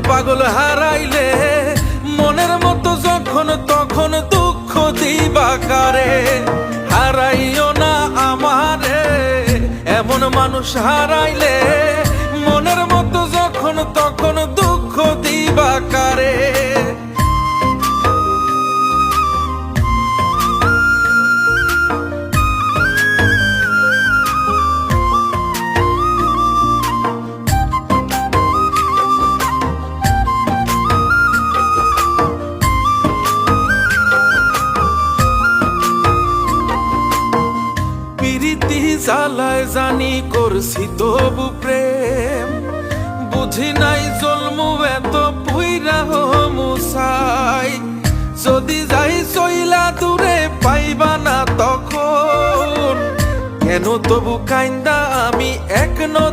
পাগল হারাইলে মনের মতো যখন তখন দুঃখ দিবা কারে। হারাইও না আমারে, এমন মানুষ হারাইলে মনের মতো যখন তখন দুঃখ দিবা কারে। প্রীতি জ্বালায় জানি করছি তবু প্রেম, বুঝি নাই জন্মু এত পুইরা মুসাই। যদি যাই চইলা দূরে পাইবা না তখন, কেন তবু কাইন্দা আমি এক